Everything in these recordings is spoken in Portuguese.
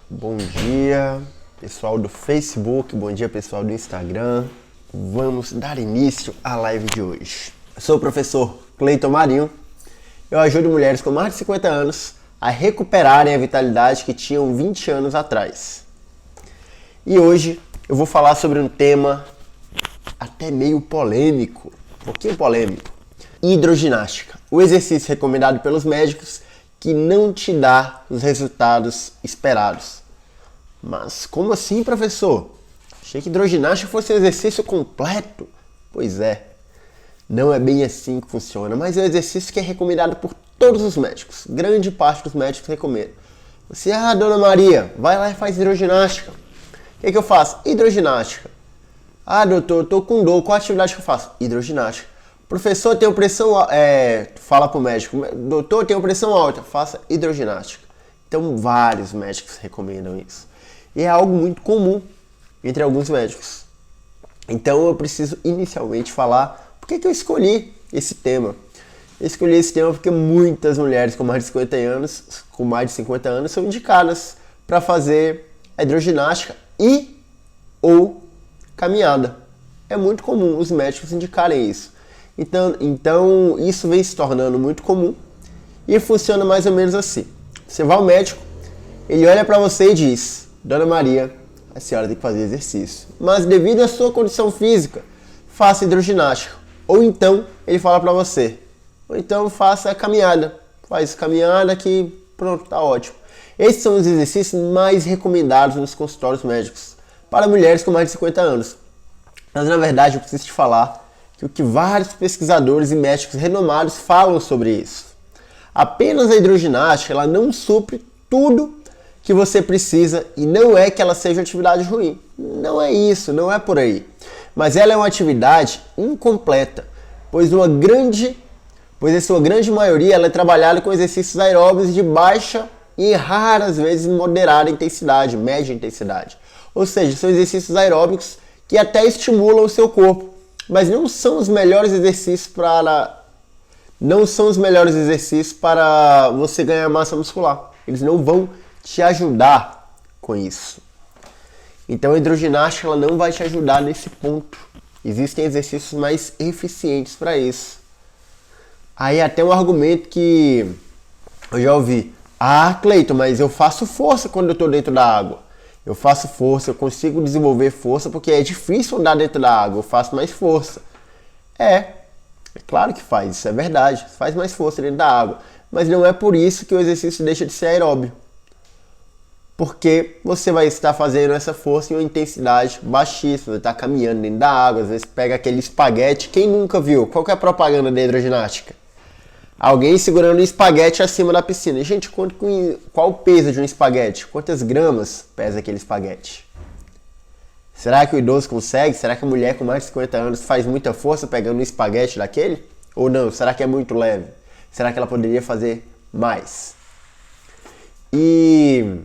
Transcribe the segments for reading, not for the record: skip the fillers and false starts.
Bom dia, pessoal do Facebook, bom dia, pessoal do Instagram. Vamos dar início à live de hoje. Eu sou o professor Cleiton Marinho. Eu ajudo mulheres com mais de 50 anos a recuperarem a vitalidade que tinham 20 anos atrás. E hoje eu vou falar sobre um tema até meio polêmico, um pouquinho polêmico. Hidroginástica, o exercício recomendado pelos médicos que não te dá os resultados esperados. Mas como assim, professor? Achei que hidroginástica fosse um exercício completo. Pois é, não é bem assim que funciona, mas é um exercício que é recomendado por todos os médicos. Grande parte dos médicos recomenda. Você, dona Maria, vai lá e faz hidroginástica. O que eu faço? Hidroginástica. Doutor, eu tô com dor, qual atividade que eu faço? Hidroginástica. Professor, tenho pressão alta. Fala pro médico, doutor, tenho pressão alta, faça hidroginástica. Então, vários médicos recomendam isso. E é algo muito comum entre alguns médicos. Então, eu preciso inicialmente falar por que eu escolhi esse tema. Eu escolhi esse tema porque muitas mulheres com mais de 50 anos, são indicadas para fazer a hidroginástica e ou caminhada. É muito comum os médicos indicarem isso. Então isso vem se tornando muito comum e funciona mais ou menos assim. Você vai ao médico, ele olha para você e diz: Dona Maria, a senhora tem que fazer exercício, mas devido à sua condição física, faça hidroginástica. Ou então ele fala para você: ou então faça a caminhada. Faz caminhada que pronto, tá ótimo. Esses são os exercícios mais recomendados nos consultórios médicos para mulheres com mais de 50 anos. Mas na verdade eu preciso te falar que o que vários pesquisadores e médicos renomados falam sobre isso. Apenas a hidroginástica ela não supre tudo que você precisa e não é que ela seja uma atividade ruim. Não é isso, não é por aí. Mas ela é uma atividade incompleta, pois em sua grande maioria ela é trabalhada com exercícios aeróbicos de baixa e raras vezes moderada intensidade, média intensidade. Ou seja, são exercícios aeróbicos que até estimulam o seu corpo, mas não são os melhores exercícios para você ganhar massa muscular. Eles não vão te ajudar com isso. Então a hidroginástica ela não vai te ajudar nesse ponto. Existem exercícios mais eficientes para isso. Aí até um argumento que eu já ouvi: Cleiton, mas eu faço força quando eu estou dentro da água. Eu faço força, eu consigo desenvolver força porque é difícil andar dentro da água, eu faço mais força. É claro que faz, isso é verdade, faz mais força dentro da água. Mas não é por isso que o exercício deixa de ser aeróbio. Porque você vai estar fazendo essa força em uma intensidade baixíssima, vai estar caminhando dentro da água, às vezes pega aquele espaguete. Quem nunca viu? Qual que é a propaganda da hidroginástica? Alguém segurando um espaguete acima da piscina. Gente, qual o peso de um espaguete? Quantas gramas pesa aquele espaguete? Será que o idoso consegue? Será que a mulher com mais de 50 anos faz muita força pegando um espaguete daquele? Ou não? Será que é muito leve? Será que ela poderia fazer mais? E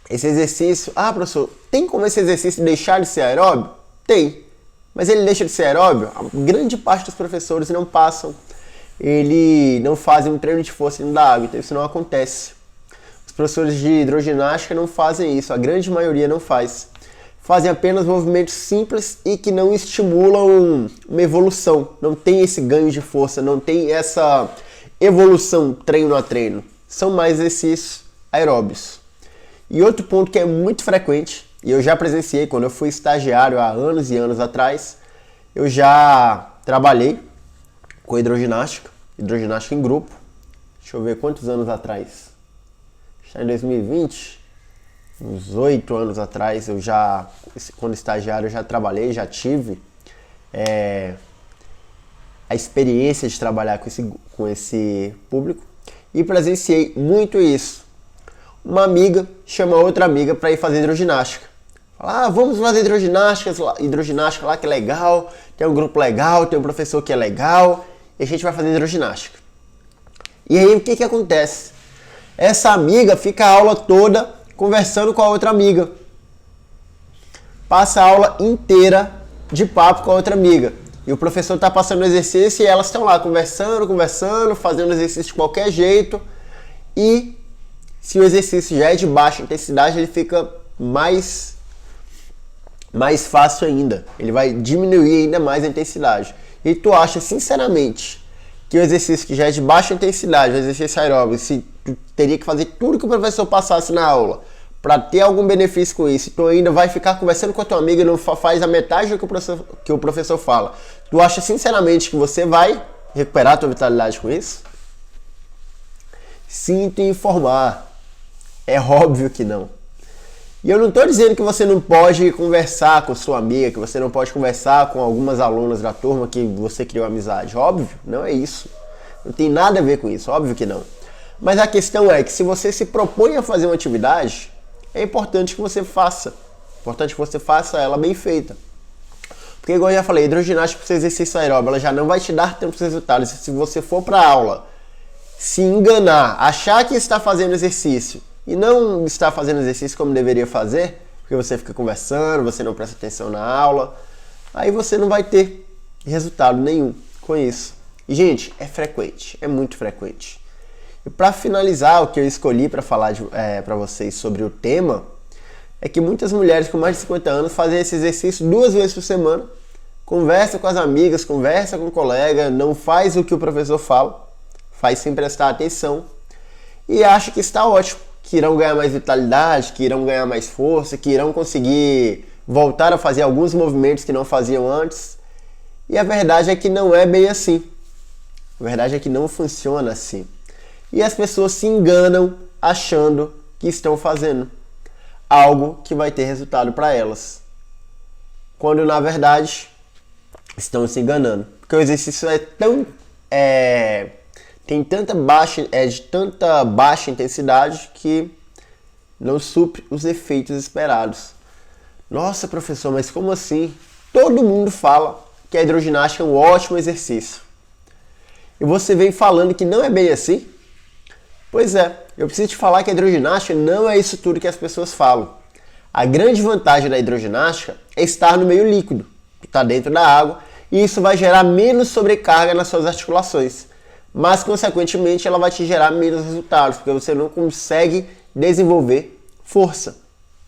esse exercício... professor, tem como esse exercício deixar de ser aeróbio? Tem. Mas ele deixa de ser aeróbio? A grande parte dos professores não fazem um treino de força dentro da água, então isso não acontece. Os professores de hidroginástica não fazem isso, a grande maioria não faz. Fazem apenas movimentos simples e que não estimulam uma evolução. Não tem esse ganho de força, não tem essa evolução treino a treino. São mais exercícios aeróbios. E outro ponto que é muito frequente, e eu já presenciei quando eu fui estagiário há anos e anos atrás, eu já trabalhei com hidroginástica em grupo. Deixa eu ver quantos anos atrás. Está em 2020, uns 8 anos atrás, quando estagiário, eu já trabalhei, já tive a experiência de trabalhar com esse público e presenciei muito isso. Uma amiga chama outra amiga para ir fazer hidroginástica. Fala, vamos fazer hidroginástica lá que é legal, tem um grupo legal, tem um professor que é legal, e a gente vai fazer hidroginástica. E aí o que acontece? Essa amiga fica a aula toda conversando com a outra amiga. Passa a aula inteira de papo com a outra amiga. E o professor está passando o exercício e elas estão lá conversando, fazendo o exercício de qualquer jeito. E Se o exercício já é de baixa intensidade, ele fica mais fácil ainda. Ele vai diminuir ainda mais a intensidade. E tu acha, sinceramente, que o exercício que já é de baixa intensidade, o exercício aeróbico, se tu teria que fazer tudo que o professor passasse na aula para ter algum benefício com isso, tu ainda vai ficar conversando com a tua amiga e não faz a metade do que o professor fala, tu acha sinceramente que você vai recuperar a tua vitalidade com isso? Sinto informar. É óbvio que não. E eu não estou dizendo que você não pode conversar com sua amiga, que você não pode conversar com algumas alunas da turma que você criou amizade. Óbvio, não é isso. Não tem nada a ver com isso, óbvio que não. Mas a questão é que se você se propõe a fazer uma atividade, é importante que você faça. É importante que você faça ela bem feita. Porque, igual eu já falei, hidroginástica para exercício aeróbico, ela já não vai te dar tantos resultados. Se você for para a aula, se enganar, achar que está fazendo exercício e não está fazendo exercício como deveria fazer, porque você fica conversando, você não presta atenção na aula, aí você não vai ter resultado nenhum com isso. E, gente, é frequente, é muito frequente. E para finalizar, o que eu escolhi para falar para vocês sobre o tema é que muitas mulheres com mais de 50 anos fazem esse exercício 2 vezes por semana, conversa com as amigas, conversa com o colega, não faz o que o professor fala, faz sem prestar atenção e acha que está ótimo, que irão ganhar mais vitalidade, que irão ganhar mais força, que irão conseguir voltar a fazer alguns movimentos que não faziam antes. E a verdade é que não é bem assim. A verdade é que não funciona assim. E as pessoas se enganam achando que estão fazendo algo que vai ter resultado para elas, quando na verdade estão se enganando. Porque o exercício tem de tanta baixa intensidade que não supre os efeitos esperados. Nossa, professor, mas como assim? Todo mundo fala que a hidroginástica é um ótimo exercício. E você vem falando que não é bem assim? Pois é, eu preciso te falar que a hidroginástica não é isso tudo que as pessoas falam. A grande vantagem da hidroginástica é estar no meio líquido, que está dentro da água, e isso vai gerar menos sobrecarga nas suas articulações. Mas, consequentemente, ela vai te gerar menos resultados, porque você não consegue desenvolver força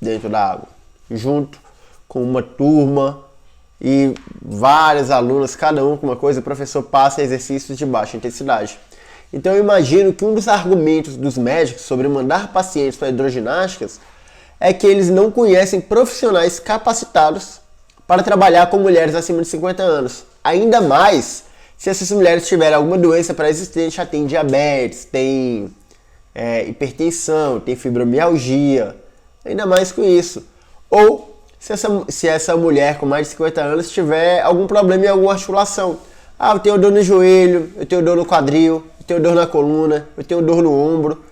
dentro da água, junto com uma turma e várias alunas, cada um com uma coisa, o professor passa exercícios de baixa intensidade. Então eu imagino que um dos argumentos dos médicos sobre mandar pacientes para hidroginásticas é que eles não conhecem profissionais capacitados para trabalhar com mulheres acima de 50 anos. Ainda mais se essas mulheres tiverem alguma doença pré-existente, já tem diabetes, tem hipertensão, tem fibromialgia, ainda mais com isso. Ou se essa mulher com mais de 50 anos tiver algum problema em alguma articulação. Ah, eu tenho dor no joelho, eu tenho dor no quadril, eu tenho dor na coluna, eu tenho dor no ombro.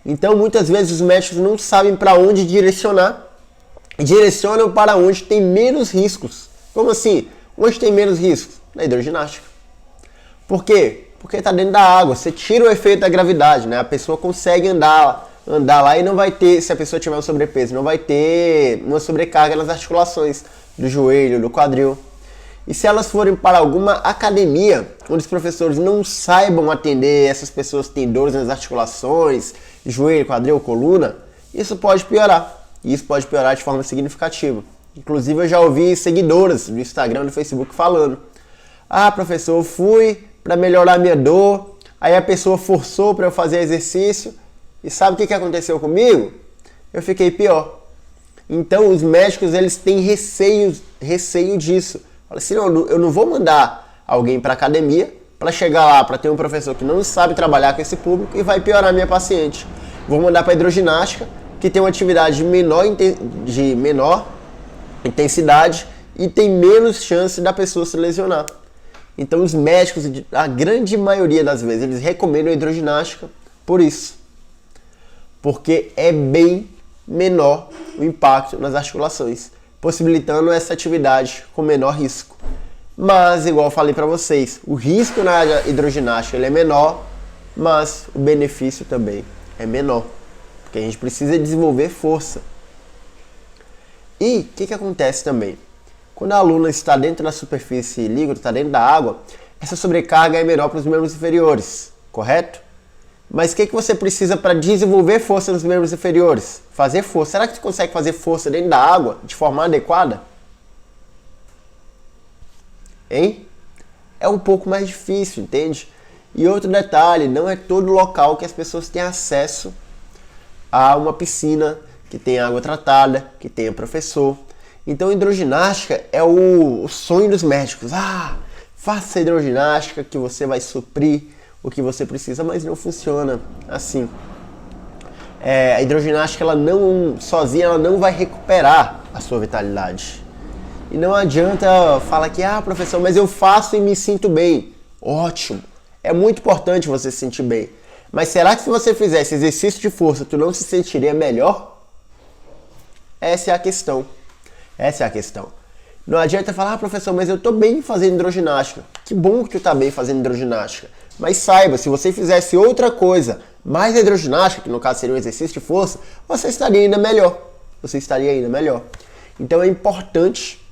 Então, muitas vezes os médicos não sabem para onde direcionar. Direcionam para onde tem menos riscos. Como assim? Onde tem menos riscos? Na hidroginástica. Por quê? Porque está dentro da água. Você tira o efeito da gravidade, né? A pessoa consegue andar lá e não vai ter, se a pessoa tiver um sobrepeso, não vai ter uma sobrecarga nas articulações do joelho, do quadril. E se elas forem para alguma academia, onde os professores não saibam atender essas pessoas que têm dores nas articulações, joelho, quadril, coluna, isso pode piorar. E isso pode piorar de forma significativa. Inclusive eu já ouvi seguidoras do Instagram e do Facebook falando: ah, professor, eu fui para melhorar minha dor, aí a pessoa forçou para eu fazer exercício, e sabe o que aconteceu comigo? Eu fiquei pior. Então os médicos eles têm receio disso. Fala assim, não, eu não vou mandar alguém para academia para chegar lá, para ter um professor que não sabe trabalhar com esse público e vai piorar a minha paciente. Vou mandar para hidroginástica, que tem uma atividade de menor intensidade e tem menos chance da pessoa se lesionar. Então os médicos, a grande maioria das vezes, eles recomendam a hidroginástica por isso. Porque é bem menor o impacto nas articulações, possibilitando essa atividade com menor risco. Mas, igual eu falei para vocês, o risco na hidroginástica ele é menor, mas o benefício também é menor, porque a gente precisa desenvolver força. E o que acontece também? Quando a aluna está dentro da superfície líquida, está dentro da água, essa sobrecarga é menor para os membros inferiores, correto? Mas o que você precisa para desenvolver força nos membros inferiores? Fazer força. Será que você consegue fazer força dentro da água de forma adequada? Hein? É um pouco mais difícil, entende? E outro detalhe, não é todo local que as pessoas têm acesso a uma piscina que tem água tratada, que tenha professor. Então hidroginástica é o sonho dos médicos. Faça hidroginástica que você vai suprir o que você precisa, mas não funciona assim. A hidroginástica sozinha ela não vai recuperar a sua vitalidade. E não adianta falar que, professor, mas eu faço e me sinto bem. Ótimo, é muito importante você se sentir bem. Mas será que se você fizesse exercício de força, tu não se sentiria melhor? Essa é a questão. Não adianta falar, professor, mas eu tô bem fazendo hidroginástica. Que bom que tu tá bem fazendo hidroginástica. Mas saiba, se você fizesse outra coisa, mais a hidroginástica, que no caso seria um exercício de força, você estaria ainda melhor. Então é importante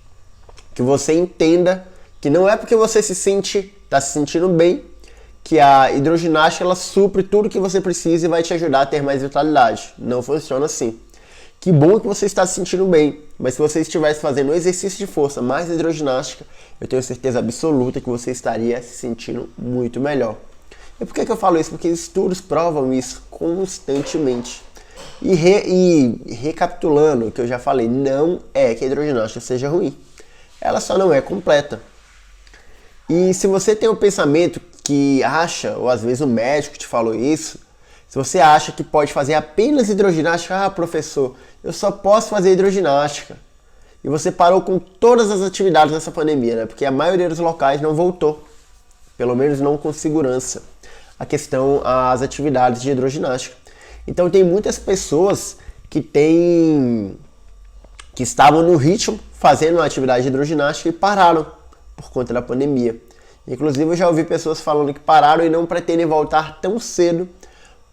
que você entenda que não é porque você está se sentindo bem que a hidroginástica ela supre tudo que você precisa e vai te ajudar a ter mais vitalidade. Não funciona assim. Que bom que você está se sentindo bem, mas se você estivesse fazendo um exercício de força mais hidroginástica, eu tenho certeza absoluta que você estaria se sentindo muito melhor. E por que eu falo isso? Porque estudos provam isso constantemente. E recapitulando o que eu já falei, não é que a hidroginástica seja ruim. Ela só não é completa. E se você tem um pensamento que acha, ou às vezes o médico te falou isso, se você acha que pode fazer apenas hidroginástica, professor, eu só posso fazer hidroginástica. E você parou com todas as atividades nessa pandemia, né? Porque a maioria dos locais não voltou. Pelo menos não com segurança. As atividades de hidroginástica. Então tem muitas pessoas que estavam no ritmo fazendo uma atividade de hidroginástica e pararam por conta da pandemia. Inclusive eu já ouvi pessoas falando que pararam e não pretendem voltar tão cedo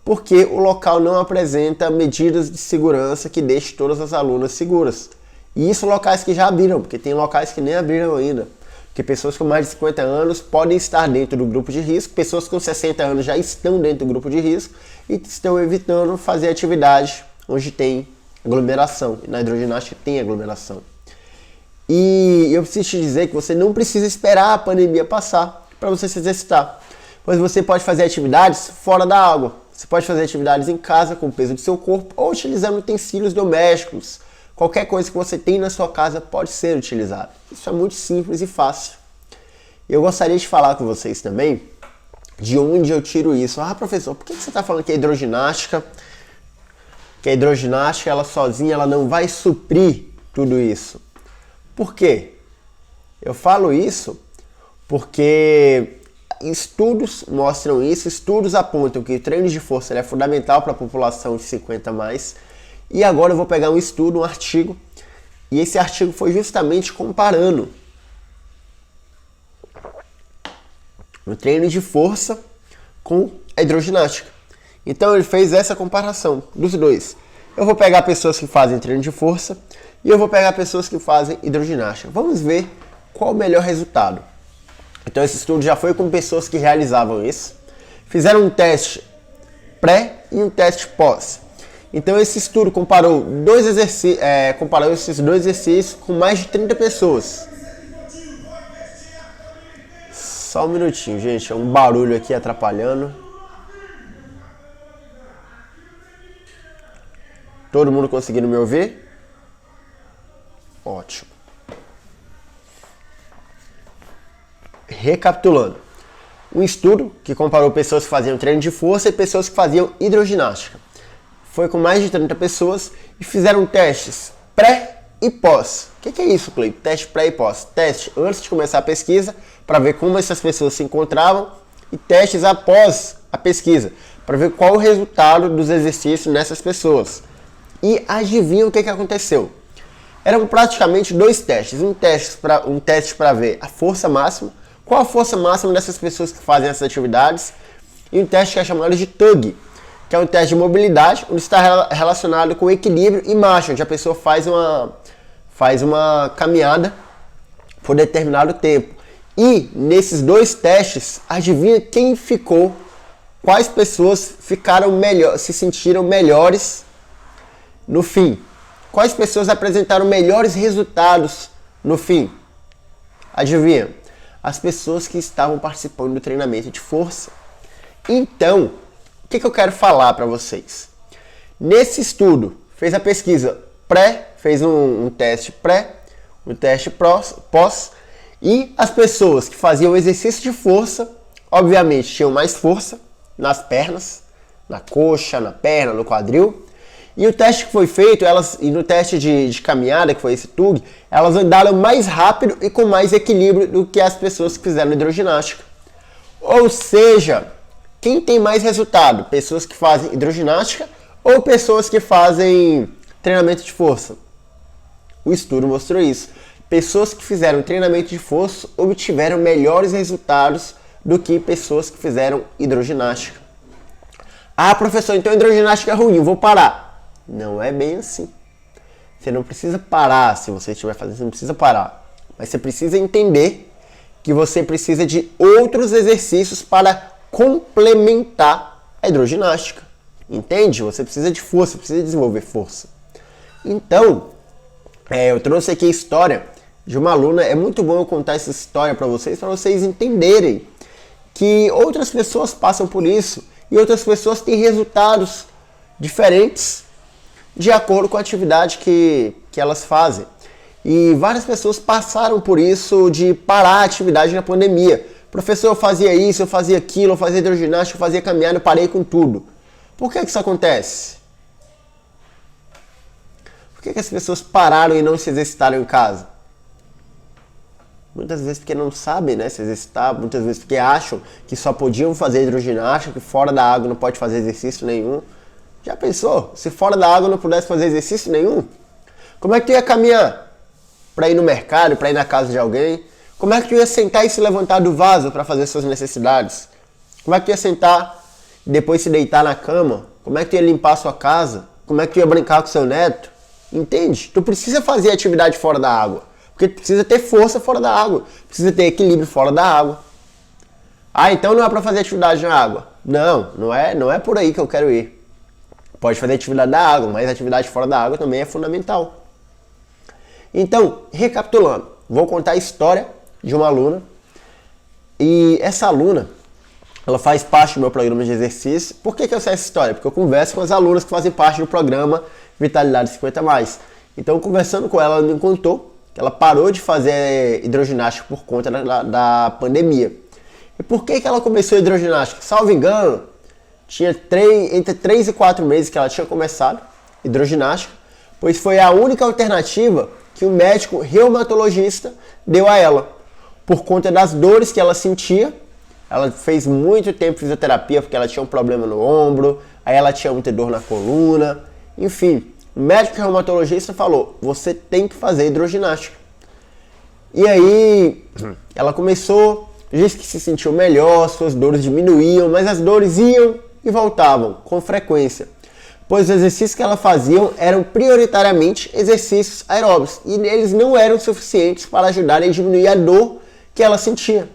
porque o local não apresenta medidas de segurança que deixem todas as alunas seguras. E isso locais que já abriram, porque tem locais que nem abriram ainda. Porque pessoas com mais de 50 anos podem estar dentro do grupo de risco, pessoas com 60 anos já estão dentro do grupo de risco e estão evitando fazer atividade onde tem aglomeração. E na hidroginástica tem aglomeração. E eu preciso te dizer que você não precisa esperar a pandemia passar para você se exercitar. Pois você pode fazer atividades fora da água. Você pode fazer atividades em casa com o peso do seu corpo ou utilizando utensílios domésticos. Qualquer coisa que você tem na sua casa pode ser utilizada. Isso é muito simples e fácil. Eu gostaria de falar com vocês também de onde eu tiro isso. Professor, por que você está falando que a hidroginástica ela sozinha ela não vai suprir tudo isso? Por quê? Eu falo isso porque estudos mostram isso, estudos apontam que o treino de força é fundamental para a população de 50 a mais. E agora eu vou pegar um artigo, e esse artigo foi justamente comparando o treino de força com a hidroginástica. Então ele fez essa comparação dos dois. Eu vou pegar pessoas que fazem treino de força e eu vou pegar pessoas que fazem hidroginástica. Vamos ver qual o melhor resultado. Então esse estudo já foi com pessoas que realizavam isso. Fizeram um teste pré e um teste pós. Então esse estudo comparou esses dois exercícios com mais de 30 pessoas. Só um minutinho, gente. É um barulho aqui atrapalhando. Todo mundo conseguindo me ouvir? Ótimo. Recapitulando. Um estudo que comparou pessoas que faziam treino de força e pessoas que faziam hidroginástica. Foi com mais de 30 pessoas e fizeram testes pré e pós. O que é isso, Cleiton? Teste pré e pós. Teste antes de começar a pesquisa para ver como essas pessoas se encontravam e testes após a pesquisa para ver qual o resultado dos exercícios nessas pessoas. E adivinha o que aconteceu? Eram praticamente dois testes. Um teste para ver a força máxima, qual a força máxima dessas pessoas que fazem essas atividades, e um teste que é chamado de TUG, que é um teste de mobilidade, onde está relacionado com equilíbrio e marcha, onde a pessoa faz uma caminhada por determinado tempo. E nesses dois testes, adivinha quem ficou quais pessoas se sentiram melhores no fim? Quais pessoas apresentaram melhores resultados no fim? Adivinha? As pessoas que estavam participando do treinamento de força. Então, o que eu quero falar para vocês? Nesse estudo, fez a pesquisa fez um teste pré, um teste pós, e as pessoas que faziam exercício de força, obviamente, tinham mais força nas pernas, na coxa, na perna, no quadril. E o teste que foi feito, e no teste de caminhada, que foi esse TUG, elas andaram mais rápido e com mais equilíbrio do que as pessoas que fizeram hidroginástica. Ou seja, quem tem mais resultado? Pessoas que fazem hidroginástica ou pessoas que fazem treinamento de força? O estudo mostrou isso. Pessoas que fizeram treinamento de força obtiveram melhores resultados do que pessoas que fizeram hidroginástica. Ah, professor, então hidroginástica é ruim, eu vou parar. Não é bem assim. Você não precisa parar se você estiver fazendo, você não precisa parar. Mas você precisa entender que você precisa de outros exercícios para complementar a hidroginástica. Entende? Você precisa de força, precisa desenvolver força. Então, eu trouxe aqui a história de uma aluna. É muito bom eu contar essa história para vocês entenderem que outras pessoas passam por isso e outras pessoas têm resultados diferentes de acordo com a atividade que elas fazem. E várias pessoas passaram por isso de parar a atividade na pandemia. Professor, eu fazia isso, eu fazia aquilo, eu fazia hidroginástica, eu fazia caminhada, eu parei com tudo. Por que isso acontece? Por que as pessoas pararam e não se exercitaram em casa? Muitas vezes porque não sabem, né, se exercitar, muitas vezes porque acham que só podiam fazer hidroginástica, que fora da água não pode fazer exercício nenhum. Já pensou? Se fora da água não pudesse fazer exercício nenhum? Como é que tu ia caminhar? Para ir no mercado, para ir na casa de alguém? Como é que tu ia sentar e se levantar do vaso para fazer suas necessidades? Como é que tu ia sentar e depois se deitar na cama? Como é que tu ia limpar a sua casa? Como é que tu ia brincar com seu neto? Entende? Tu precisa fazer atividade fora da água. Porque tu precisa ter força fora da água. Precisa ter equilíbrio fora da água. Ah, então não é para fazer atividade na água. Não é por aí que eu quero ir. Pode fazer atividade na água, mas atividade fora da água também é fundamental. Então, recapitulando, vou contar a história de uma aluna. E essa aluna, ela faz parte do meu programa de exercício. Por que eu sei essa história? Porque eu converso com as alunas que fazem parte do programa Vitalidade 50+. Então, conversando com ela, ela me contou que ela parou de fazer hidroginástica por conta da pandemia. E por que ela começou a hidroginástica? Salvo engano, tinha entre 3 e 4 meses que ela tinha começado hidroginástica, pois foi a única alternativa que o médico reumatologista deu a ela, por conta das dores que ela sentia. Ela fez muito tempo fisioterapia porque ela tinha um problema no ombro, aí ela tinha muita dor na coluna, enfim. O médico reumatologista falou, você tem que fazer hidroginástica. E aí ela começou, disse que se sentiu melhor, suas dores diminuíam, mas as dores iam e voltavam com frequência, pois os exercícios que ela fazia eram prioritariamente exercícios aeróbicos e eles não eram suficientes para ajudarem a diminuir a dor que ela sentia.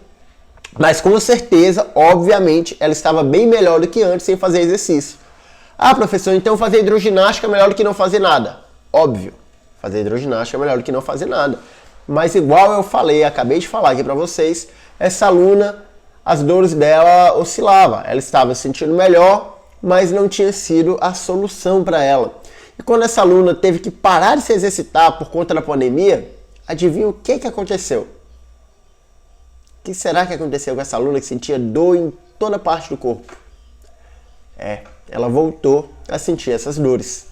Mas com certeza, obviamente, ela estava bem melhor do que antes sem fazer exercício. Ah, professor, então fazer hidroginástica é melhor do que não fazer nada. Óbvio, fazer hidroginástica é melhor do que não fazer nada. Mas igual eu falei, acabei de falar aqui para vocês, essa aluna, as dores dela oscilavam. Ela estava se sentindo melhor, mas não tinha sido a solução para ela. E quando essa aluna teve que parar de se exercitar por conta da pandemia, adivinha o que aconteceu? O que será que aconteceu com essa aluna que sentia dor em toda parte do corpo? Ela voltou a sentir essas dores.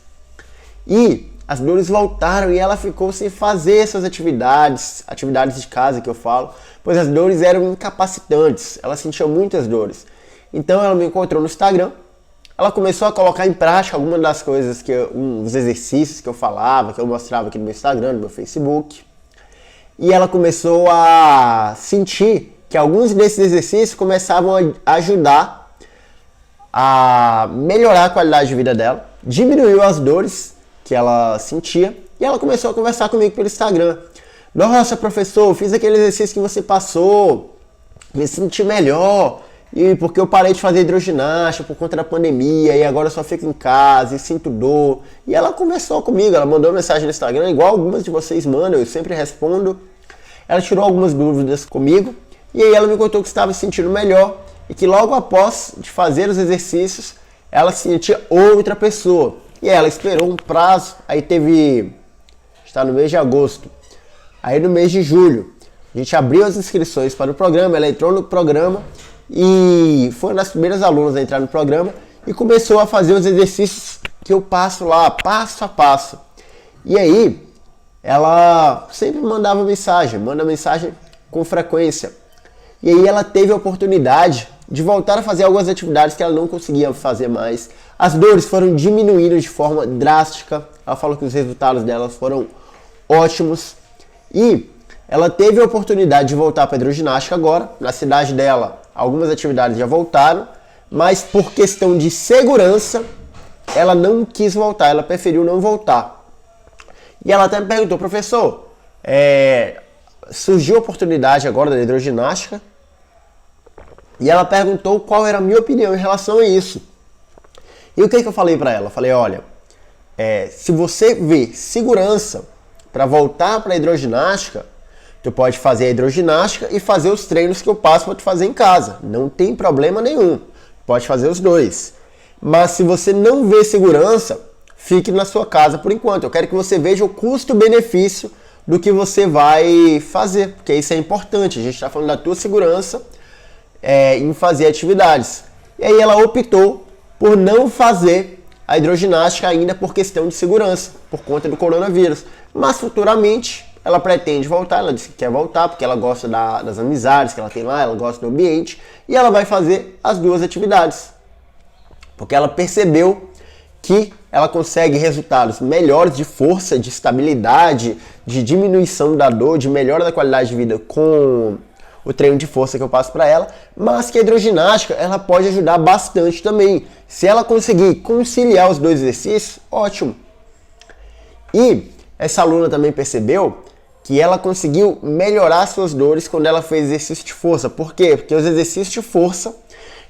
E as dores voltaram e ela ficou sem fazer essas atividades de casa que eu falo, pois as dores eram incapacitantes, ela sentia muitas dores. Então ela me encontrou no Instagram, ela começou a colocar em prática algumas das coisas, os exercícios que eu falava, que eu mostrava aqui no meu Instagram, no meu Facebook. E ela começou a sentir que alguns desses exercícios começavam a ajudar a melhorar a qualidade de vida dela, diminuiu as dores que ela sentia e ela começou a conversar comigo pelo Instagram. Nossa, professor, fiz aquele exercício que você passou, me senti melhor. e porque eu parei de fazer hidroginástica por conta da pandemia, e agora eu só fico em casa e sinto dor. E ela conversou comigo, ela mandou mensagem no Instagram, igual algumas de vocês mandam, eu sempre respondo. Ela tirou algumas dúvidas comigo, e aí ela me contou que estava se sentindo melhor, e que logo após de fazer os exercícios, ela se sentia outra pessoa. E ela esperou um prazo, aí está no mês de agosto, aí no mês de julho, a gente abriu as inscrições para o programa, ela entrou no programa, e foi uma das primeiras alunas a entrar no programa e começou a fazer os exercícios que eu passo lá, passo a passo. E aí, ela sempre manda mensagem com frequência. E aí ela teve a oportunidade de voltar a fazer algumas atividades que ela não conseguia fazer mais. As dores foram diminuindo de forma drástica. Ela falou que os resultados dela foram ótimos. E ela teve a oportunidade de voltar para a hidroginástica agora. Na cidade dela, algumas atividades já voltaram, mas por questão de segurança, ela não quis voltar, ela preferiu não voltar. E ela até me perguntou, professor, surgiu a oportunidade agora da hidroginástica, e ela perguntou qual era a minha opinião em relação a isso. E o que eu falei para ela? Eu falei, olha, se você vê segurança para voltar para a hidroginástica, tu pode fazer a hidroginástica e fazer os treinos que eu passo para tu fazer em casa. Não tem problema nenhum. Pode fazer os dois. Mas se você não vê segurança, fique na sua casa por enquanto. Eu quero que você veja o custo-benefício do que você vai fazer. Porque isso é importante. A gente está falando da tua segurança em fazer atividades. E aí ela optou por não fazer a hidroginástica ainda por questão de segurança, por conta do coronavírus. Mas futuramente ela pretende voltar, ela disse que quer voltar porque ela gosta das amizades que ela tem lá, ela gosta do ambiente, e ela vai fazer as duas atividades. Porque ela percebeu que ela consegue resultados melhores de força, de estabilidade, de diminuição da dor, de melhora da qualidade de vida com o treino de força que eu passo para ela, mas que a hidroginástica ela pode ajudar bastante também. Se ela conseguir conciliar os dois exercícios, ótimo. E essa aluna também percebeu que ela conseguiu melhorar suas dores quando ela fez exercício de força. Por quê? Porque os exercícios de força,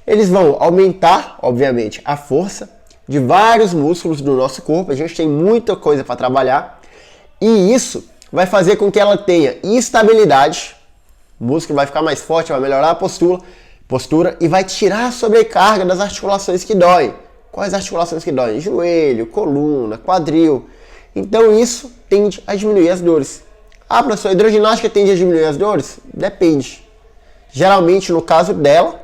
eles vão aumentar, obviamente, a força de vários músculos do nosso corpo. A gente tem muita coisa para trabalhar. E isso vai fazer com que ela tenha estabilidade. O músculo vai ficar mais forte, vai melhorar a postura e vai tirar a sobrecarga das articulações que doem. Quais articulações que doem? Joelho, coluna, quadril. Então isso tende a diminuir as dores. Ah, professor, a hidroginástica tende a diminuir as dores? Depende. Geralmente, no caso dela,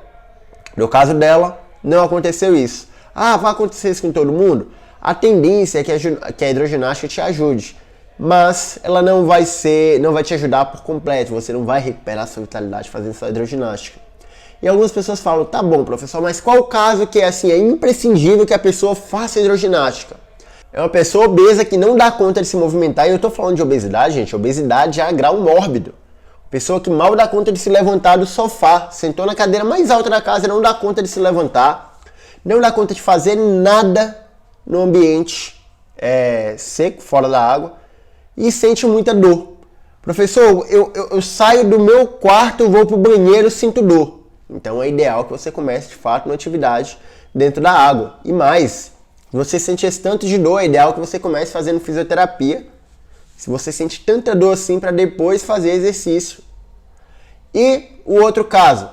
não aconteceu isso. Ah, vai acontecer isso com todo mundo? A tendência é que a hidroginástica te ajude, mas ela não vai te ajudar por completo. Você não vai recuperar sua vitalidade fazendo só hidroginástica. E algumas pessoas falam, tá bom, professor, mas qual o caso que é imprescindível que a pessoa faça hidroginástica? É uma pessoa obesa que não dá conta de se movimentar, e eu tô falando de obesidade, gente, obesidade já é grau mórbido. Pessoa que mal dá conta de se levantar do sofá, sentou na cadeira mais alta da casa e não dá conta de se levantar, não dá conta de fazer nada no ambiente seco, fora da água, e sente muita dor. Professor, eu saio do meu quarto, vou pro banheiro, sinto dor. Então é ideal que você comece de fato uma atividade dentro da água. E mais, se você sente esse tanto de dor, é ideal que você comece fazendo fisioterapia. Se você sente tanta dor assim, para depois fazer exercício. E o outro caso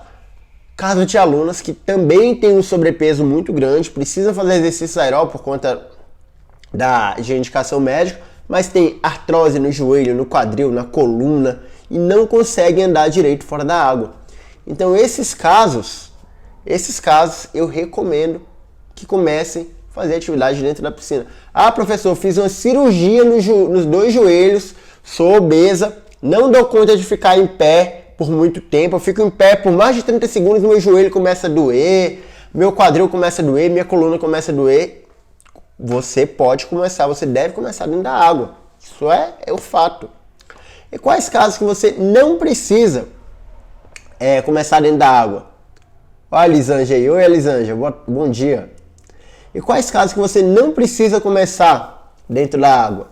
de alunas que também têm um sobrepeso muito grande, precisam fazer exercício aeróbico por conta de indicação médica, mas tem artrose no joelho, no quadril, na coluna e não conseguem andar direito fora da água. Então esses casos eu recomendo que comecem a fazer atividade dentro da piscina. Ah, professor, fiz uma cirurgia nos dois joelhos, sou obesa, não dou conta de ficar em pé por muito tempo, eu fico em pé por mais de 30 segundos, meu joelho começa a doer, meu quadril começa a doer, minha coluna começa a doer. Você deve começar dentro da água. Isso é o fato. E quais casos que você não precisa começar dentro da água? Olha a Elisângela aí. Oi, Elisângela. Bom dia. E quais casos que você não precisa começar dentro da água?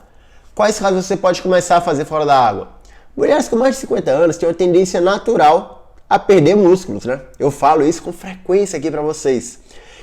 Quais casos você pode começar a fazer fora da água? Mulheres com mais de 50 anos têm uma tendência natural a perder músculos, né? Eu falo isso com frequência aqui para vocês.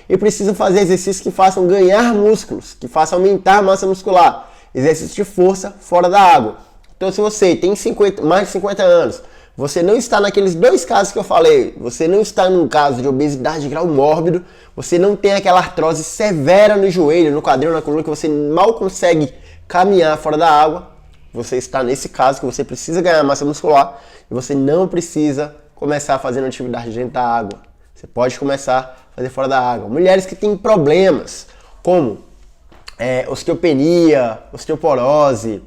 E precisam fazer exercícios que façam ganhar músculos, que façam aumentar a massa muscular. Exercício de força fora da água. Então, se você tem mais de 50 anos, você não está naqueles 2 casos que eu falei, você não está num caso de obesidade de grau mórbido, você não tem aquela artrose severa no joelho, no quadril, na coluna, que você mal consegue caminhar fora da água, você está nesse caso que você precisa ganhar massa muscular e você não precisa começar fazendo atividade dentro da água. Você pode começar a fazer fora da água. Mulheres que têm problemas como osteopenia, osteoporose,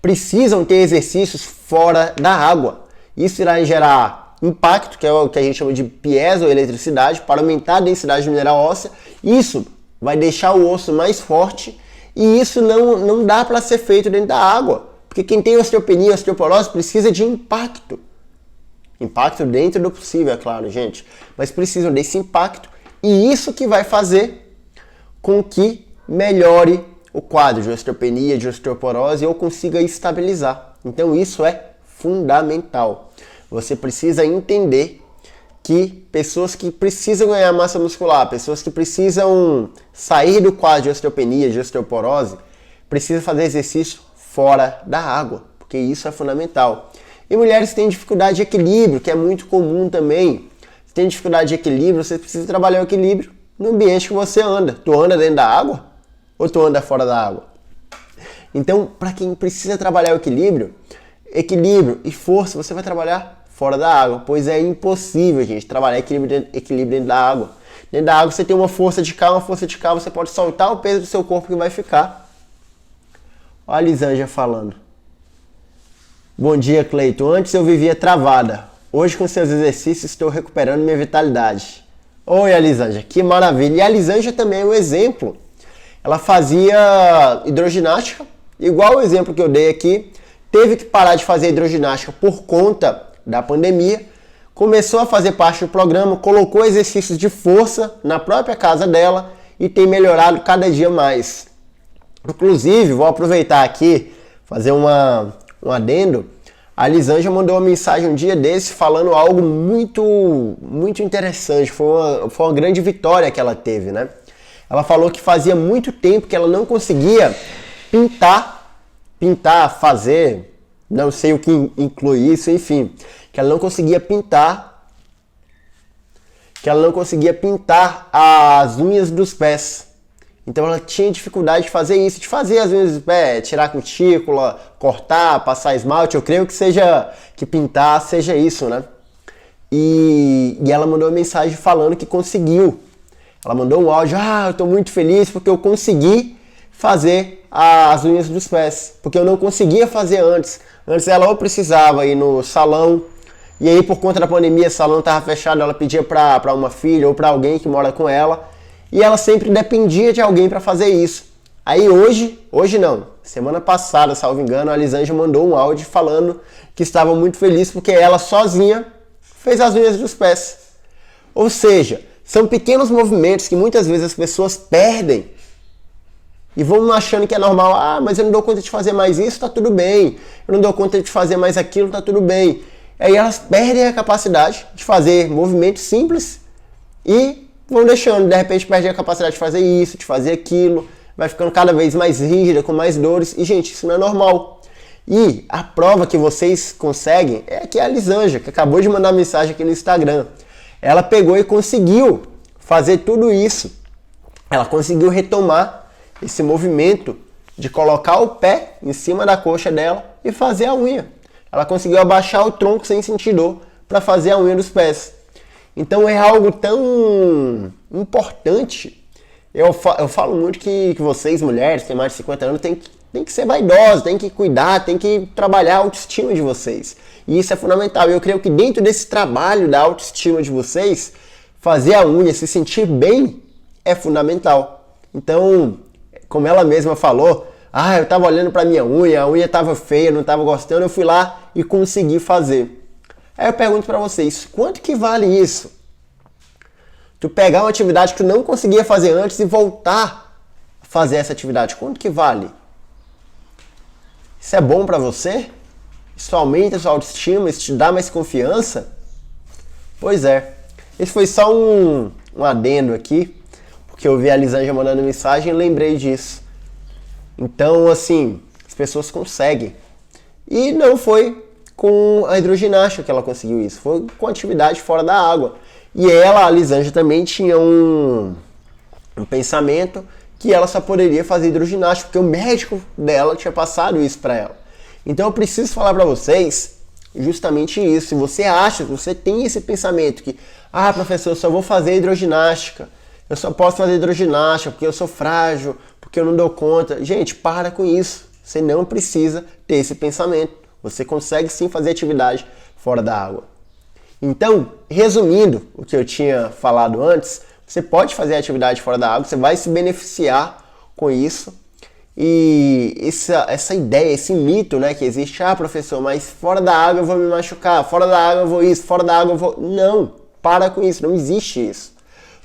precisam ter exercícios fora da água. Isso irá gerar impacto, que é o que a gente chama de piezoeletricidade, para aumentar a densidade de mineral óssea. Isso vai deixar o osso mais forte e isso não dá para ser feito dentro da água. Porque quem tem osteopenia, osteoporose, precisa de impacto. Impacto dentro do possível, é claro, gente. Mas precisam desse impacto e isso que vai fazer com que melhore o quadro de osteopenia, de osteoporose ou consiga estabilizar. Então isso é fundamental. Você precisa entender que pessoas que precisam ganhar massa muscular, pessoas que precisam sair do quadro de osteopenia, de osteoporose, precisam fazer exercício fora da água, porque isso é fundamental. E mulheres que têm dificuldade de equilíbrio, que é muito comum também. Se tem dificuldade de equilíbrio, você precisa trabalhar o equilíbrio no ambiente que você anda. Tu anda dentro da água ou tu anda fora da água? Então, para quem precisa trabalhar o equilíbrio e força, você vai trabalhar fora da água, pois é impossível, gente, trabalhar equilíbrio dentro da água. Dentro da água você tem uma força de cá, você pode soltar o peso do seu corpo que vai ficar. Olha a Lisângela falando. Bom dia, Cleiton. Antes eu vivia travada. Hoje, com seus exercícios, estou recuperando minha vitalidade. Oi, Alisângela, que maravilha. E a Alisângela também é um exemplo. Ela fazia hidroginástica, igual o exemplo que eu dei aqui. Teve que parar de fazer hidroginástica por conta da pandemia. Começou a fazer parte do programa, colocou exercícios de força na própria casa dela e tem melhorado cada dia mais. Inclusive, vou aproveitar aqui, fazer um adendo. A Lisângela mandou uma mensagem um dia desse falando algo muito interessante. Foi uma grande vitória que ela teve, né? Ela falou que fazia muito tempo que ela não conseguia fazer, não sei o que inclui isso, enfim, que ela não conseguia pintar as unhas dos pés. Então ela tinha dificuldade de fazer isso, de fazer as unhas do pé, tirar a cutícula, cortar, passar esmalte. Eu creio que pintar seja isso, né? E ela mandou uma mensagem falando que conseguiu. Ela mandou um áudio, eu tô muito feliz porque eu consegui fazer as unhas dos pés, porque eu não conseguia fazer antes. Antes ela ou precisava ir no salão, e aí por conta da pandemia o salão estava fechado, ela pedia para uma filha ou para alguém que mora com ela, e ela sempre dependia de alguém para fazer isso. Aí hoje não, semana passada, salvo engano, a Lisângela mandou um áudio falando que estava muito feliz porque ela sozinha fez as unhas dos pés. Ou seja, são pequenos movimentos que muitas vezes as pessoas perdem e vão achando que é normal. Mas eu não dou conta de fazer mais isso, tá tudo bem. Eu não dou conta de fazer mais aquilo, tá tudo bem. Aí elas perdem a capacidade de fazer movimentos simples e vão deixando, de repente perde a capacidade de fazer isso, de fazer aquilo, vai ficando cada vez mais rígida, com mais dores, e gente, isso não é normal. E a prova que vocês conseguem é que a Lisângela, que acabou de mandar mensagem aqui no Instagram, ela pegou e conseguiu fazer tudo isso, ela conseguiu retomar esse movimento de colocar o pé em cima da coxa dela e fazer a unha. Ela conseguiu abaixar o tronco sem sentir dor para fazer a unha dos pés. Então é algo tão importante. Eu falo muito que vocês, mulheres, que têm mais de 50 anos, tem que ser vaidosas, tem que cuidar, tem que trabalhar a autoestima de vocês. E isso é fundamental. Eu creio que dentro desse trabalho da autoestima de vocês, fazer a unha, se sentir bem, é fundamental. Então, como ela mesma falou, eu estava olhando para minha unha, a unha estava feia, não estava gostando, eu fui lá e consegui fazer. Aí eu pergunto para vocês, quanto que vale isso? Tu pegar uma atividade que tu não conseguia fazer antes e voltar a fazer essa atividade, quanto que vale? Isso é bom para você? Isso aumenta a sua autoestima? Isso te dá mais confiança? Pois é, esse foi só um adendo aqui, porque eu vi a Lisângela mandando mensagem e lembrei disso. Então, assim, as pessoas conseguem. E não foi com a hidroginástica que ela conseguiu isso, foi com atividade fora da água. E ela, a Lisângela, também tinha um pensamento que ela só poderia fazer hidroginástica, porque o médico dela tinha passado isso para ela. Então eu preciso falar para vocês justamente isso. Se você acha que você tem esse pensamento que, professor, eu só vou fazer hidroginástica, eu só posso fazer hidroginástica porque eu sou frágil, porque eu não dou conta. Gente, para com isso. Você não precisa ter esse pensamento. Você consegue sim fazer atividade fora da água. Então, resumindo o que eu tinha falado antes, você pode fazer atividade fora da água, você vai se beneficiar com isso. E essa ideia, esse mito, né, que existe, professor, mas fora da água eu vou me machucar, fora da água eu vou isso, fora da água eu vou... Não, para com isso, não existe isso.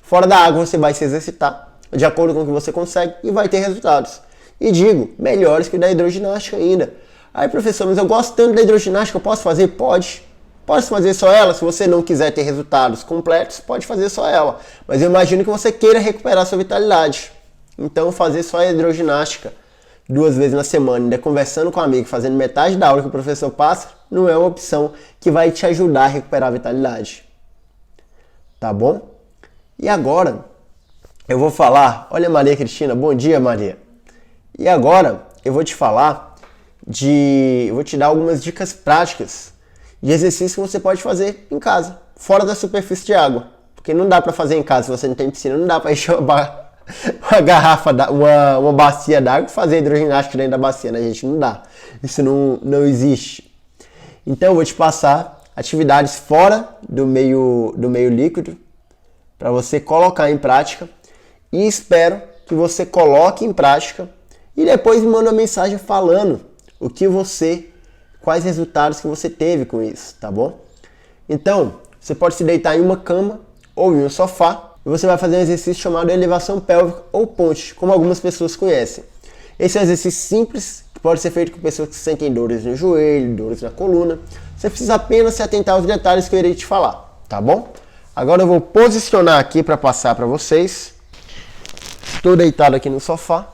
Fora da água você vai se exercitar, de acordo com o que você consegue, e vai ter resultados. E digo, melhores que o da hidroginástica ainda. Aí, professor, mas eu gosto tanto da hidroginástica, eu posso fazer? Pode. Pode fazer só ela, se você não quiser ter resultados completos, pode fazer só ela. Mas eu imagino que você queira recuperar sua vitalidade. Então fazer só a hidroginástica 2 vezes na semana, ainda conversando com um amigo, fazendo metade da aula que o professor passa, não é uma opção que vai te ajudar a recuperar a vitalidade. Tá bom? E agora, eu vou falar, olha a Maria Cristina, bom dia Maria. E agora, eu vou te falar eu vou te dar algumas dicas práticas de exercício que você pode fazer em casa, fora da superfície de água. Porque não dá para fazer em casa se você não tem piscina, não dá para encher uma garrafa, uma bacia d'água e fazer hidroginástica dentro da bacia, né, gente? Não dá. Isso não existe. Então eu vou te passar atividades fora do meio líquido para você colocar em prática e espero que você coloque em prática e depois me manda uma mensagem falando quais resultados que você teve com isso, tá bom? Então, você pode se deitar em uma cama ou em um sofá e você vai fazer um exercício chamado elevação pélvica ou ponte, como algumas pessoas conhecem. Esse é um exercício simples, que pode ser feito com pessoas que sentem dores no joelho, dores na coluna. Você precisa apenas se atentar aos detalhes que eu irei te falar, tá bom? Agora eu vou posicionar aqui para passar para vocês. Estou deitado aqui no sofá.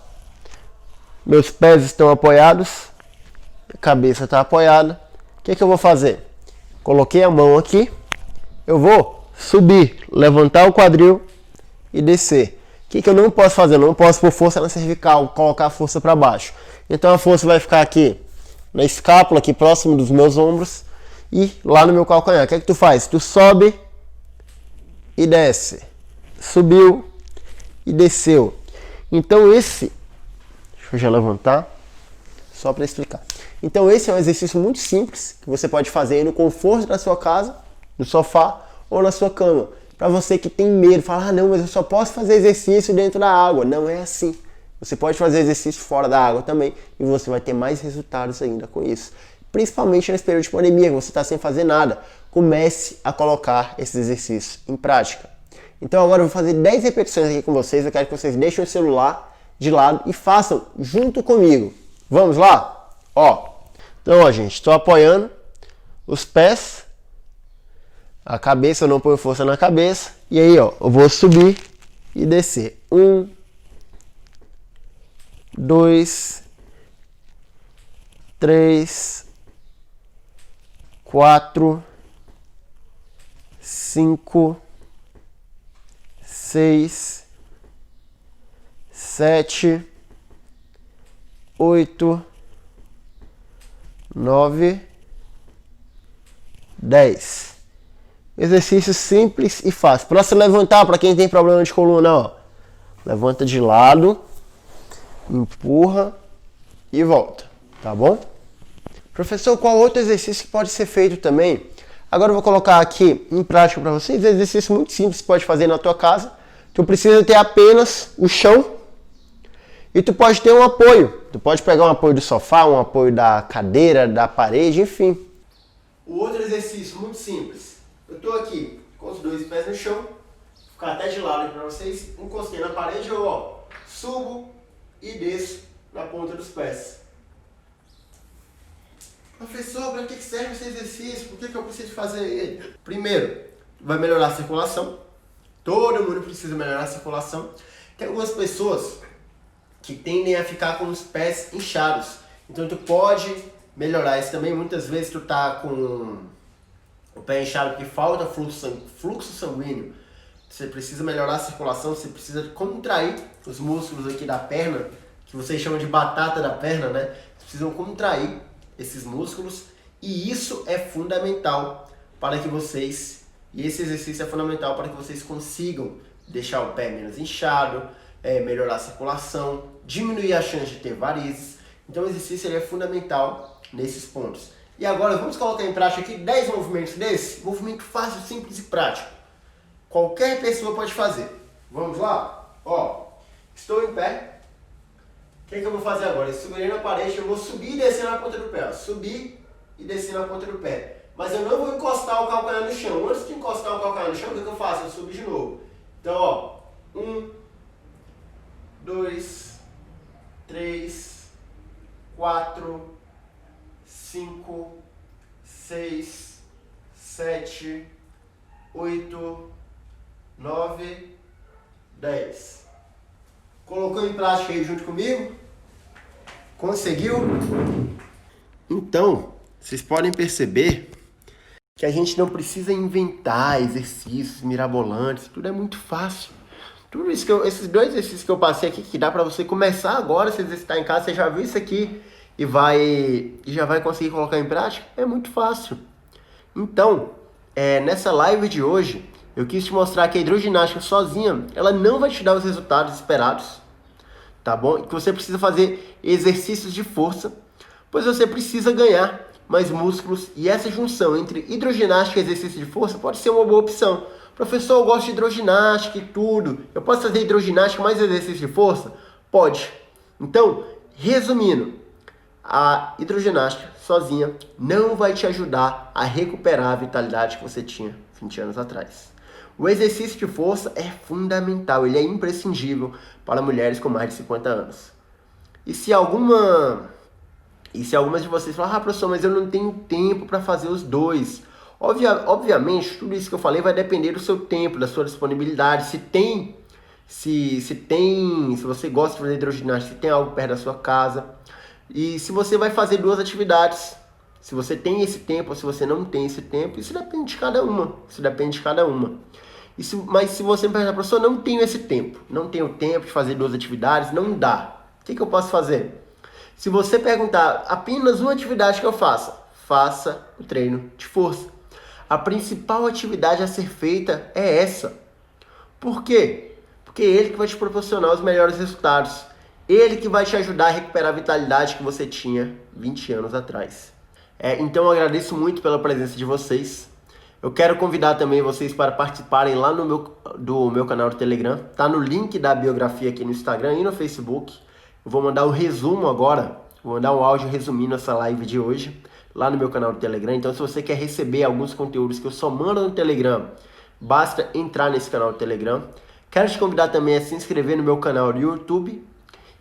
Meus pés estão apoiados. A cabeça está apoiada. O que eu vou fazer? Coloquei a mão aqui. Eu vou subir, levantar o quadril e descer. O que eu não posso fazer? Eu não posso pôr força na cervical, colocar a força para baixo. Então a força vai ficar aqui na escápula, aqui próximo dos meus ombros e lá no meu calcanhar. O que tu faz? Tu sobe e desce. Subiu e desceu. Então deixa eu já levantar, só para explicar. Então esse é um exercício muito simples que você pode fazer no conforto da sua casa, no sofá ou na sua cama. Para você que tem medo, fala, não, mas eu só posso fazer exercício dentro da água. Não é assim. Você pode fazer exercício fora da água também e você vai ter mais resultados ainda com isso. Principalmente nesse período de pandemia, que você está sem fazer nada. Comece a colocar esses exercícios em prática. Então agora eu vou fazer 10 repetições aqui com vocês. Eu quero que vocês deixem o celular de lado e façam junto comigo. Vamos lá? Então, gente, estou apoiando os pés, a cabeça, eu não ponho força na cabeça. E aí, eu vou subir e descer. 1, 2, 3, 4, 5, 6, 7, 8, 9, 10. Exercício simples e fácil. Para se levantar, para quem tem problema de coluna, levanta de lado, empurra e volta, tá bom? Professor, qual outro exercício que pode ser feito também? Agora eu vou colocar aqui em prática para vocês. Exercício muito simples que você pode fazer na tua casa. Tu precisa ter apenas o chão e tu pode ter um apoio. Tu pode pegar um apoio do sofá, um apoio da cadeira, da parede, enfim. O outro exercício muito simples. Eu estou aqui com os 2 pés no chão, vou ficar até de lado para vocês. Encostei na parede, eu subo e desço na ponta dos pés. Professor, para que serve esse exercício? Por que eu preciso fazer ele? Primeiro, vai melhorar a circulação. Todo mundo precisa melhorar a circulação. Tem algumas pessoas que tendem a ficar com os pés inchados. Então tu pode melhorar isso também. Muitas vezes tu tá com o pé inchado porque falta fluxo sanguíneo. Você precisa melhorar a circulação, você precisa contrair os músculos aqui da perna, que vocês chamam de batata da perna, né? Vocês precisam contrair esses músculos e isso é fundamental para que vocês, e esse exercício é fundamental para que vocês consigam deixar o pé menos inchado, melhorar a circulação, diminuir a chance de ter varizes. Então o exercício ele é fundamental nesses pontos. E agora vamos colocar em prática aqui 10 movimentos desse, movimento fácil, simples e prático. Qualquer pessoa pode fazer. Vamos lá? Ó, estou em pé. O que eu vou fazer agora? Eu segurei na parede, eu vou subir e descer na ponta do pé. Ó. Subir e descer na ponta do pé. Mas eu não vou encostar o calcanhar no chão. Antes de encostar o calcanhar no chão, o que eu faço? Eu subo de novo. Então, ó, 1, 2, 3, 4, 5, 6, 7, 8, 9, 10. Colocou em prática aí junto comigo? Conseguiu? Então, vocês podem perceber que a gente não precisa inventar exercícios mirabolantes, tudo é muito fácil. Tudo isso esses 2 exercícios que eu passei aqui, que dá para você começar agora, se exercitar em casa, você já viu isso aqui e já vai conseguir colocar em prática, é muito fácil. Então, nessa live de hoje, eu quis te mostrar que a hidroginástica sozinha, ela não vai te dar os resultados esperados, tá bom? Que você precisa fazer exercícios de força, pois você precisa ganhar mais músculos e essa junção entre hidroginástica e exercício de força pode ser uma boa opção. Professor, eu gosto de hidroginástica e tudo, eu posso fazer hidroginástica mais exercício de força? Pode. Então, resumindo, a hidroginástica sozinha não vai te ajudar a recuperar a vitalidade que você tinha 20 anos atrás. O exercício de força é fundamental, ele é imprescindível para mulheres com mais de 50 anos. E se algumas de vocês falam, professor, mas eu não tenho tempo para fazer os dois. Obviamente, tudo isso que eu falei vai depender do seu tempo, da sua disponibilidade. Se você gosta de fazer hidroginástica, se tem algo perto da sua casa. E se você vai fazer 2 atividades, se você tem esse tempo ou se você não tem esse tempo, isso depende de cada uma. Mas se você me perguntar, professor, não tenho esse tempo, não tenho tempo de fazer 2 atividades, não dá. O que eu posso fazer? Se você perguntar apenas uma atividade que eu faça o treino de força. A principal atividade a ser feita é essa. Por quê? Porque é ele que vai te proporcionar os melhores resultados. Ele que vai te ajudar a recuperar a vitalidade que você tinha 20 anos atrás. Então eu agradeço muito pela presença de vocês. Eu quero convidar também vocês para participarem lá do meu canal do Telegram. Tá no link da biografia aqui no Instagram e no Facebook. Eu vou mandar um resumo agora. Vou mandar um áudio resumindo essa live de hoje lá no meu canal do Telegram. Então se você quer receber alguns conteúdos que eu só mando no Telegram, basta entrar nesse canal do Telegram. Quero te convidar também a se inscrever no meu canal do YouTube.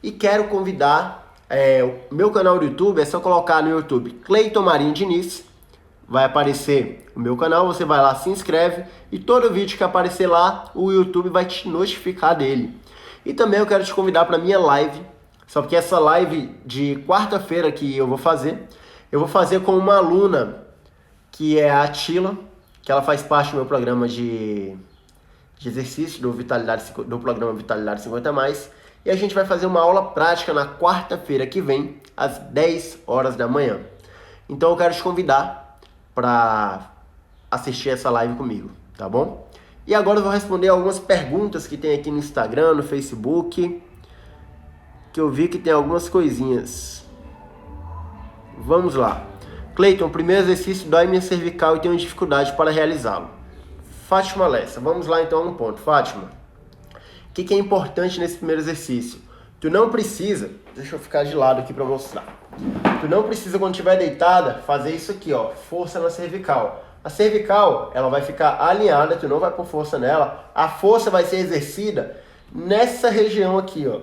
E quero convidar, o meu canal do YouTube, é só colocar no YouTube Cleiton Marinho Diniz, vai aparecer o meu canal, você vai lá, se inscreve e todo vídeo que aparecer lá, o YouTube vai te notificar dele. E também eu quero te convidar para minha live, só porque essa live de quarta-feira que eu vou fazer com uma aluna que é a Atila, que ela faz parte do meu programa de exercício do programa Vitalidade 50+. E a gente vai fazer uma aula prática na quarta-feira que vem, às 10 horas da manhã. Então eu quero te convidar para assistir essa live comigo, tá bom? E agora eu vou responder algumas perguntas que tem aqui no Instagram, no Facebook, que eu vi que tem algumas coisinhas. Vamos lá. Cleiton, primeiro exercício dói minha cervical e tenho dificuldade para realizá-lo. Fátima Lessa, vamos lá então no ponto. Fátima. O que é importante nesse primeiro exercício? Tu não precisa, deixa eu ficar de lado aqui para mostrar. Tu não precisa, quando estiver deitada, fazer isso aqui, ó, força na cervical. A cervical, ela vai ficar alinhada, tu não vai pôr força nela. A força vai ser exercida nessa região aqui, ó,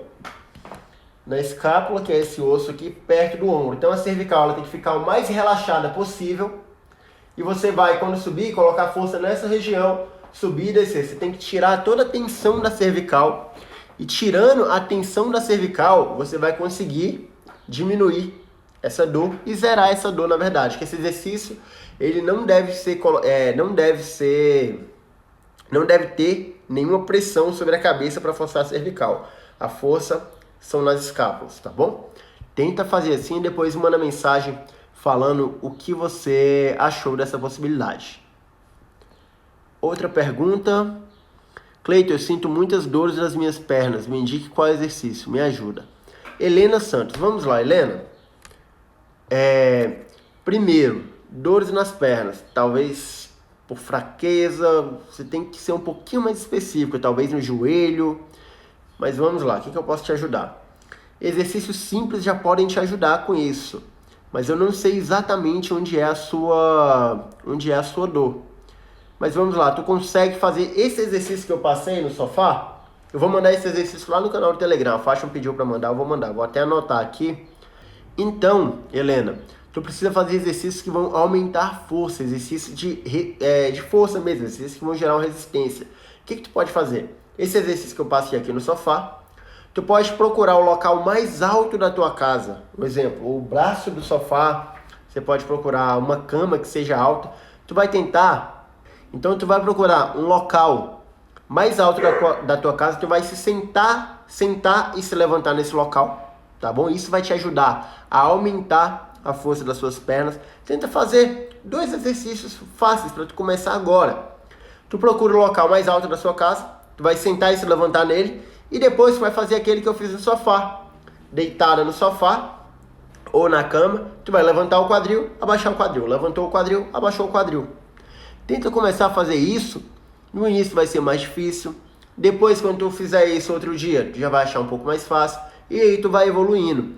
na escápula, que é esse osso aqui, perto do ombro. Então a cervical, ela tem que ficar o mais relaxada possível e você vai, quando subir, colocar força nessa região, subir e descer. Você tem que tirar toda a tensão da cervical, e tirando a tensão da cervical, você vai conseguir diminuir essa dor e zerar essa dor, na verdade. Que esse exercício, ele não deve ter nenhuma pressão sobre a cabeça para forçar a cervical. A força são nas escápulas, tá bom? Tenta fazer assim e depois manda mensagem falando o que você achou dessa possibilidade. Outra pergunta. Cleiton, eu sinto muitas dores nas minhas pernas. Me indique qual exercício. Me ajuda. Helena Santos. Vamos lá, Helena. Primeiro, dores nas pernas. Talvez por fraqueza. Você tem que ser um pouquinho mais específico. Talvez no joelho. Mas vamos lá. O que eu posso te ajudar? Exercícios simples já podem te ajudar com isso. Mas eu não sei exatamente onde é a sua dor. Mas vamos lá, tu consegue fazer esse exercício que eu passei no sofá? Eu vou mandar esse exercício lá no canal do Telegram. A Fátima pediu para mandar, eu vou mandar. Vou até anotar aqui. Então, Helena, tu precisa fazer exercícios que vão aumentar a força, exercícios de força mesmo, exercícios que vão gerar uma resistência. O que tu pode fazer? Esse exercício que eu passei aqui no sofá, tu pode procurar o local mais alto da tua casa. Por exemplo, o braço do sofá, você pode procurar uma cama que seja alta. Tu vai procurar um local mais alto da tua casa, tu vai se sentar e se levantar nesse local, tá bom? Isso vai te ajudar a aumentar a força das suas pernas. Tenta fazer 2 exercícios fáceis para tu começar agora. Tu procura o local mais alto da sua casa, tu vai sentar e se levantar nele, e depois tu vai fazer aquele que eu fiz no sofá. Deitada no sofá ou na cama, tu vai levantar o quadril, abaixar o quadril. Levantou o quadril, abaixou o quadril. Tenta começar a fazer isso. No início vai ser mais difícil. Depois, quando tu fizer isso outro dia, tu já vai achar um pouco mais fácil. E aí tu vai evoluindo.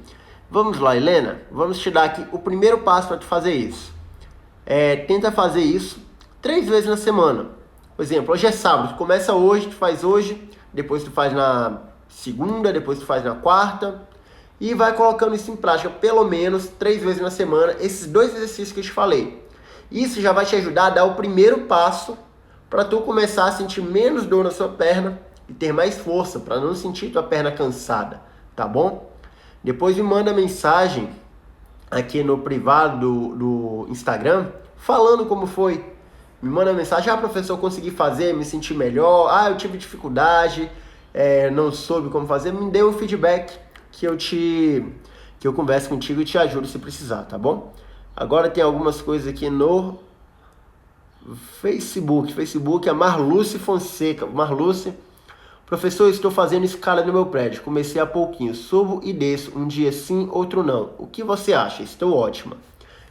Vamos lá, Helena. Vamos te dar aqui o primeiro passo para tu fazer isso. Tenta fazer isso 3 vezes na semana. Por exemplo, hoje é sábado. Tu começa hoje, tu faz hoje. Depois tu faz na segunda, depois tu faz na quarta. E vai colocando isso em prática pelo menos 3 vezes na semana. Esses 2 exercícios que eu te falei. Isso já vai te ajudar a dar o primeiro passo para tu começar a sentir menos dor na sua perna e ter mais força, para não sentir tua perna cansada, tá bom? Depois me manda mensagem aqui no privado do Instagram, falando como foi. Me manda mensagem, professor, eu consegui fazer, me senti melhor, eu tive dificuldade, não soube como fazer, me dê um feedback que eu converso contigo e te ajudo se precisar, tá bom? Agora tem algumas coisas aqui no Facebook, a Marluce Fonseca. Marluce, professor, estou fazendo escala no meu prédio. Comecei há pouquinho, subo e desço. Um dia sim, outro não. O que você acha? Estou ótima.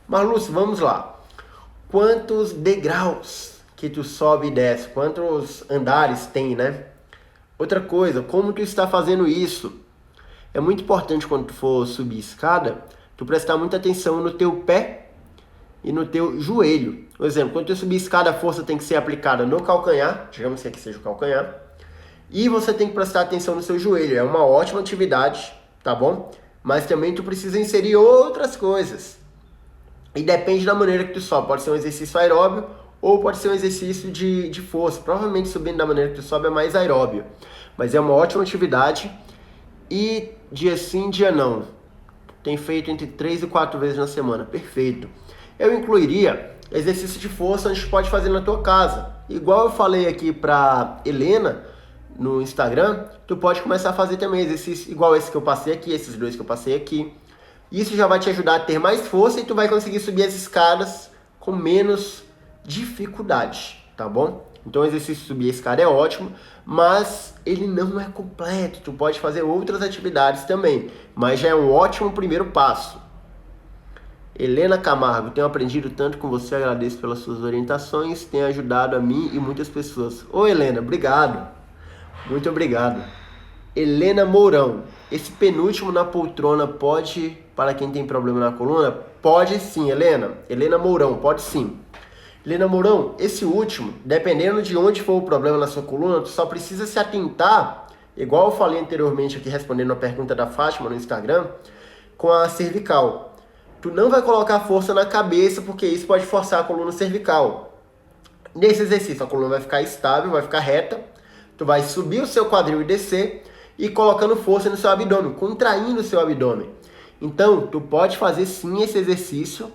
Marluce, vamos lá. Quantos degraus que tu sobe e desce? Quantos andares tem, né? Outra coisa, como tu está fazendo isso? É muito importante quando tu for subir escada, tu prestar muita atenção no teu pé e no teu joelho. Por exemplo, quando tu subir escada, a força tem que ser aplicada no calcanhar, digamos que aqui seja o calcanhar, e você tem que prestar atenção no seu joelho. É uma ótima atividade, tá bom? Mas também tu precisa inserir outras coisas. E depende da maneira que tu sobe. Pode ser um exercício aeróbio ou pode ser um exercício de força. Provavelmente subindo da maneira que tu sobe é mais aeróbio. Mas é uma ótima atividade e dia sim, dia não. Tem feito entre 3 e 4 vezes na semana. Perfeito. Eu incluiria exercício de força, a gente pode fazer na tua casa. Igual eu falei aqui pra Helena no Instagram, tu pode começar a fazer também exercício igual esse que eu passei aqui, esses 2 que eu passei aqui. Isso já vai te ajudar a ter mais força e tu vai conseguir subir as escadas com menos dificuldade, tá bom? Então o exercício de subir a escada é ótimo, mas ele não é completo. Tu pode fazer outras atividades também, mas já é um ótimo primeiro passo. Helena Camargo, tenho aprendido tanto com você, agradeço pelas suas orientações, tem ajudado a mim e muitas pessoas. Ô Helena, obrigado. Muito obrigado. Helena Mourão, esse penúltimo na poltrona pode, para quem tem problema na coluna? Pode sim, Helena. Helena Mourão, pode sim. Helena Mourão, esse último, dependendo de onde for o problema na sua coluna, tu só precisa se atentar, igual eu falei anteriormente aqui respondendo a pergunta da Fátima no Instagram, com a cervical. tu não vai colocar força na cabeça, porque isso pode forçar a coluna cervical. Nesse exercício, a coluna vai ficar estável, vai ficar reta, tu vai subir o seu quadril e descer, e colocando força no seu abdômen, contraindo o seu abdômen. Então, tu pode fazer sim esse exercício,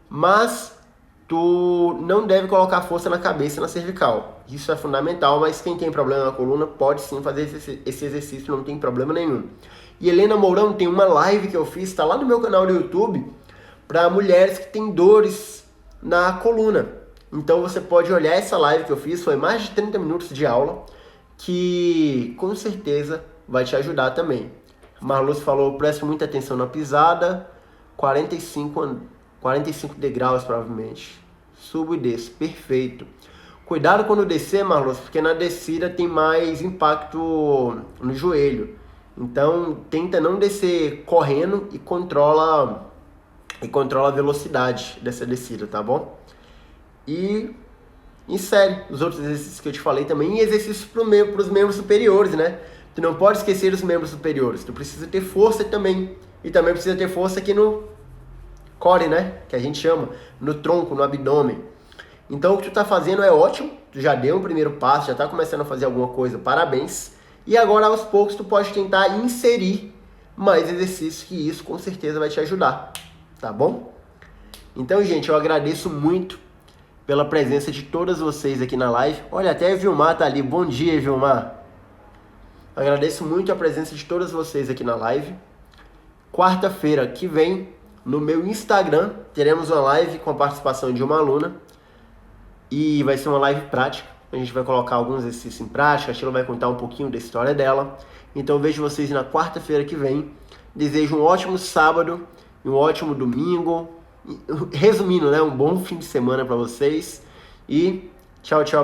mas tu não deve colocar força na cabeça e na cervical. Isso é fundamental, mas quem tem problema na coluna pode sim fazer esse exercício, não tem problema nenhum. E Helena Mourão, tem uma live que eu fiz, está lá no meu canal do YouTube, para mulheres que têm dores na coluna. Então você pode olhar essa live que eu fiz, foi mais de 30 minutos de aula, que com certeza vai te ajudar também. Marluz falou, preste muita atenção na pisada, 45 degraus provavelmente. Subo e desço, perfeito. Cuidado quando descer, Marluz, porque na descida tem mais impacto no joelho. Então tenta não descer correndo e controla a velocidade dessa descida, tá bom? E insere os outros exercícios que eu te falei também, e exercícios para os membros superiores, né? Tu não pode esquecer os membros superiores, tu precisa ter força também. E também precisa ter força aqui no core, né? Que a gente chama, no tronco, no abdômen. Então o que tu tá fazendo é ótimo, tu já deu um primeiro passo, já tá começando a fazer alguma coisa, parabéns. E agora aos poucos tu pode tentar inserir mais exercícios, que isso com certeza vai te ajudar, tá bom? Então, gente, eu agradeço muito pela presença de todas vocês aqui na live. Olha, até a Vilmar tá ali. Bom dia, Vilmar. Eu agradeço muito a presença de todas vocês aqui na live. Quarta-feira que vem, no meu Instagram, teremos uma live com a participação de uma aluna. E vai ser uma live prática. A gente vai colocar alguns exercícios em prática. A Sheila vai contar um pouquinho da história dela. Então eu vejo vocês na quarta-feira que vem. Desejo um ótimo sábado e um ótimo domingo. Resumindo, né? Um bom fim de semana para vocês. E tchau, tchau.